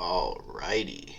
Alrighty.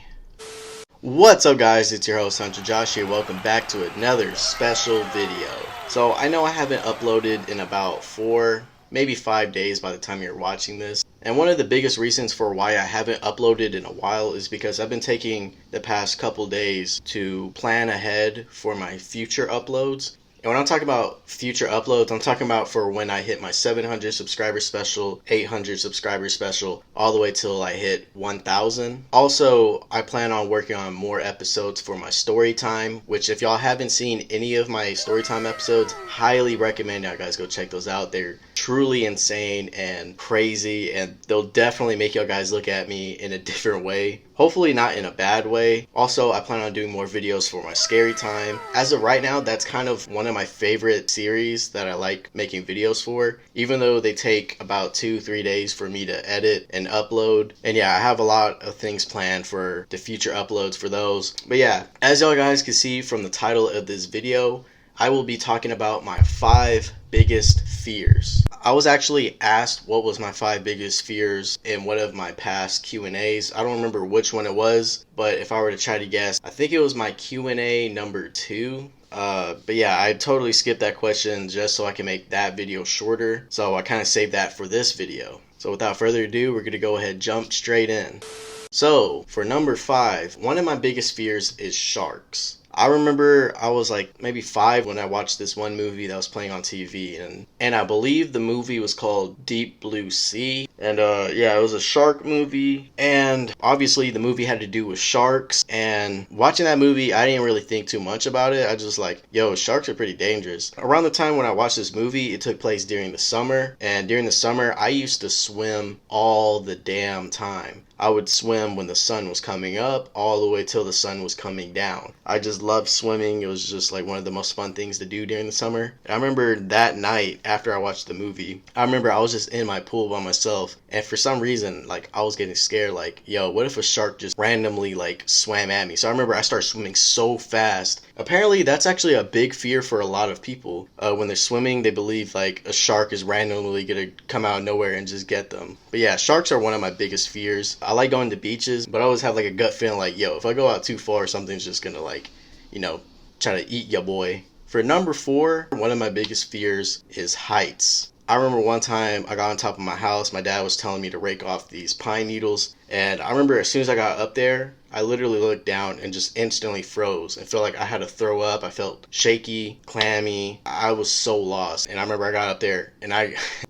What's up guys, it's your host Hunter Josh here. Welcome back to another special video. So I know I haven't uploaded in about 4, maybe 5 days by the time you're watching this. And one of the biggest reasons for why I haven't uploaded in a while is because I've been taking the past couple days to plan ahead for my future uploads. And when I'm talking about future uploads, I'm talking about for when I hit my 700 subscriber special, 800 subscriber special, all the way till I hit 1,000. Also, I plan on working on more episodes for my Storytime, which if y'all haven't seen any of my Storytime episodes, highly recommend y'all guys go check those out. They're truly insane and crazy, and they'll definitely make y'all guys look at me in a different way. Hopefully not in a bad way. Also, I plan on doing more videos for my Scary Time. As of right now, that's kind of one of my favorite series that I like making videos for, even though they take about 2-3 days for me to edit and upload. And yeah, I have a lot of things planned for the future uploads for those. But yeah, as y'all guys can see from the title of this video, I will be talking about my 5 biggest fears. I was actually asked what was my 5 biggest fears in one of my past Q&As. I don't remember which one it was, but if I were to try to guess, I think it was my Q&A number 2. But yeah, I totally skipped that question just so I can make that video shorter. So I kind of saved that for this video. So without further ado, we're going to go ahead and jump straight in. So for number 5, one of my biggest fears is sharks. I remember I was like maybe 5 when I watched this one movie that was playing on TV, and I believe the movie was called Deep Blue Sea. And yeah, it was a shark movie, and obviously the movie had to do with sharks. And watching that movie, I didn't really think too much about it. I just like, yo, sharks are pretty dangerous. Around the time when I watched this movie, it took place during the summer, and during the summer I used to swim all the damn time. I would swim when the sun was coming up all the way till the sun was coming down. I just loved swimming. It was just like one of the most fun things to do during the summer. And I remember that night after I watched the movie, I remember I was just in my pool by myself, and for some reason, like, I was getting scared, like, yo, what if a shark just randomly like swam at me? So I remember I started swimming so fast. Apparently that's actually a big fear for a lot of people. When they're swimming, they believe like a shark is randomly gonna come out of nowhere and just get them. But yeah, sharks are one of my biggest fears. I like going to beaches, but I always have like a gut feeling like, yo, if I go out too far, something's just gonna like, you know, try to eat ya boy. For number 4, one of my biggest fears is heights. I remember one time I got on top of my house, my dad was telling me to rake off these pine needles, and I remember as soon as I got up there, I literally looked down and just instantly froze. It felt like I had to throw up. I felt shaky, clammy. I was so lost. And I remember I got up there and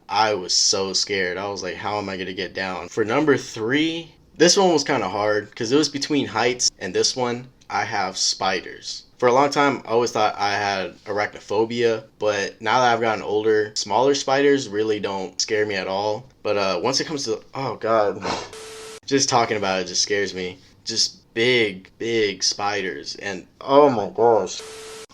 I was so scared. I was like, how am I going to get down? For number 3, this one was kind of hard because it was between heights and this one. I have spiders. For a long time, I always thought I had arachnophobia, but now that I've gotten older, smaller spiders really don't scare me at all. But once it comes to, oh god, just talking about it just scares me. Just big spiders, and oh my gosh,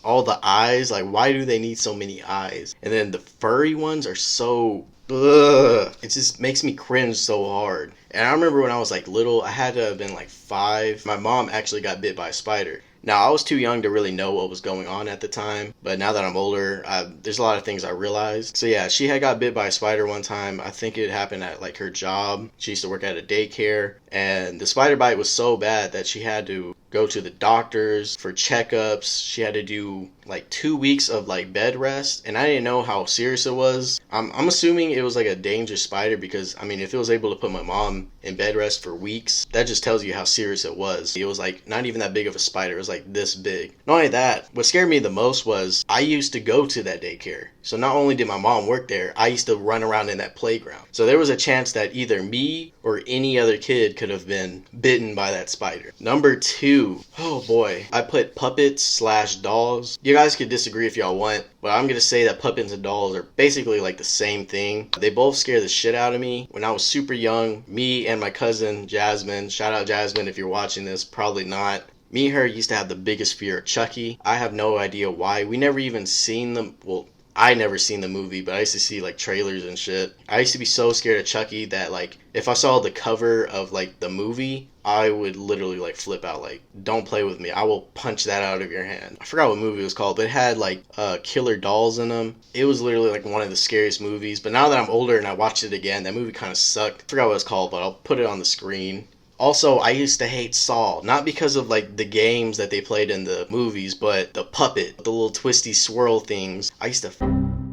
all the eyes, like why do they need so many eyes? And then the furry ones are so, ugh, it just makes me cringe so hard. And I remember when I was like little, I had to have been like 5, my mom actually got bit by a spider. Now, I was too young to really know what was going on at the time, but now that I'm older, there's a lot of things I realized. So yeah, she had got bit by a spider one time. I think it happened at like her job. She used to work at a daycare, and the spider bite was so bad that she had to go to the doctors for checkups. She had to do like 2 weeks of like bed rest, and I didn't know how serious it was. I'm assuming it was like a dangerous spider because, I mean, if it was able to put my mom in bed rest for weeks, that just tells you how serious it was. It was like not even that big of a spider. It was like this big. Not only that, what scared me the most was I used to go to that daycare. So not only did my mom work there, I used to run around in that playground. So there was a chance that either me or any other kid could have been bitten by that spider. Number 2, oh boy, I put puppets/dolls. You guys could disagree if y'all want, but I'm gonna say that puppets and dolls are basically like the same thing. They both scare the shit out of me. When I was super young, me and my cousin Jasmine, shout out Jasmine if you're watching this, probably not. Me and her used to have the biggest fear of Chucky. I have no idea why. We never even seen them, well, I never seen the movie, but I used to see like trailers and shit. I used to be so scared of Chucky that like if I saw the cover of like the movie, I would literally like flip out, like, don't play with me, I will punch that out of your hand. I forgot what movie it was called, but it had like killer dolls in them. It was literally like one of the scariest movies. But now that I'm older and I watched it again, that movie kind of sucked. I forgot what it's called, but I'll put it on the screen. Also, I used to hate Saw, not because of like the games that they played in the movies, but the puppet, the little twisty swirl things. I used to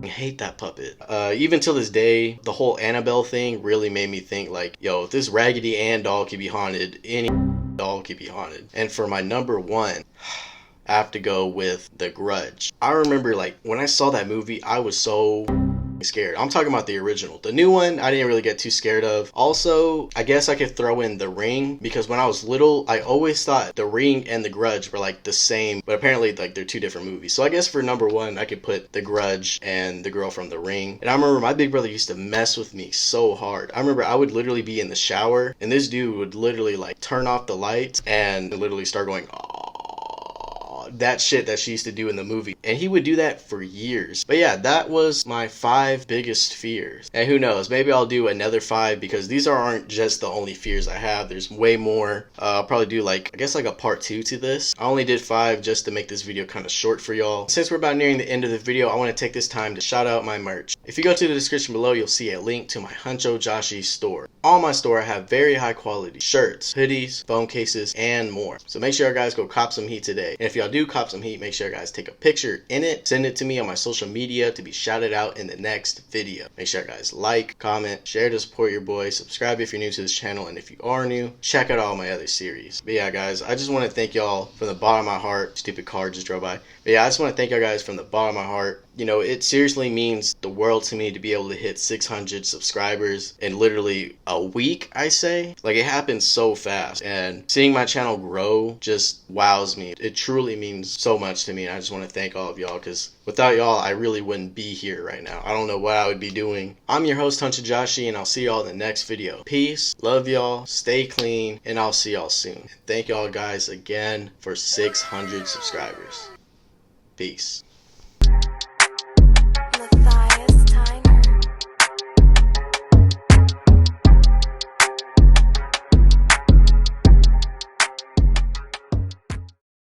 hate that puppet. Even till this day, the whole Annabelle thing really made me think like, yo, if this Raggedy Ann doll could be haunted, any doll could be haunted. And for my number one, I have to go with The Grudge. I remember like when I saw that movie, I was so scared. I'm talking about the original. The new one, I didn't really get too scared of. Also, I guess I could throw in The Ring, because when I was little, I always thought The Ring and The Grudge were like the same, but apparently like they're two different movies. So I guess for number one, I could put The Grudge and the girl from The Ring. And I remember my big brother used to mess with me so hard. I remember I would literally be in the shower, and this dude would literally like turn off the lights and literally start going, that shit that she used to do in the movie. And he would do that for years. But yeah, that was my 5 biggest fears. And who knows, maybe I'll do another 5, because these aren't just the only fears I have. There's way more. I'll probably do like, I guess like a part 2 to this. I only did 5 just to make this video kind of short for y'all. Since we're about nearing the end of the video, I want to take this time to shout out my merch. If you go to the description below, you'll see a link to my Huncho Joshi store. On my store, I have very high quality shirts, hoodies, phone cases, and more. So make sure you guys go cop some heat today. And if y'all do cop some heat, make sure you guys take a picture in it, send it to me on my social media to be shouted out in the next video. Make sure you guys like, comment, share to support your boy, subscribe if you're new to this channel, and if you are new, check out all my other series. But yeah, guys, I just want to thank y'all from the bottom of my heart. Stupid car just drove by. But yeah, I just want to thank y'all guys from the bottom of my heart. You know, it seriously means the world to me to be able to hit 600 subscribers in literally a week, I say. Like, it happened so fast, and seeing my channel grow just wows me. It truly means so much to me, and I just want to thank all of y'all, because without y'all, I really wouldn't be here right now. I don't know what I would be doing. I'm your host, Huncho Joshi, and I'll see y'all in the next video. Peace, love y'all, stay clean, and I'll see y'all soon. Thank y'all guys again for 600 subscribers. Peace.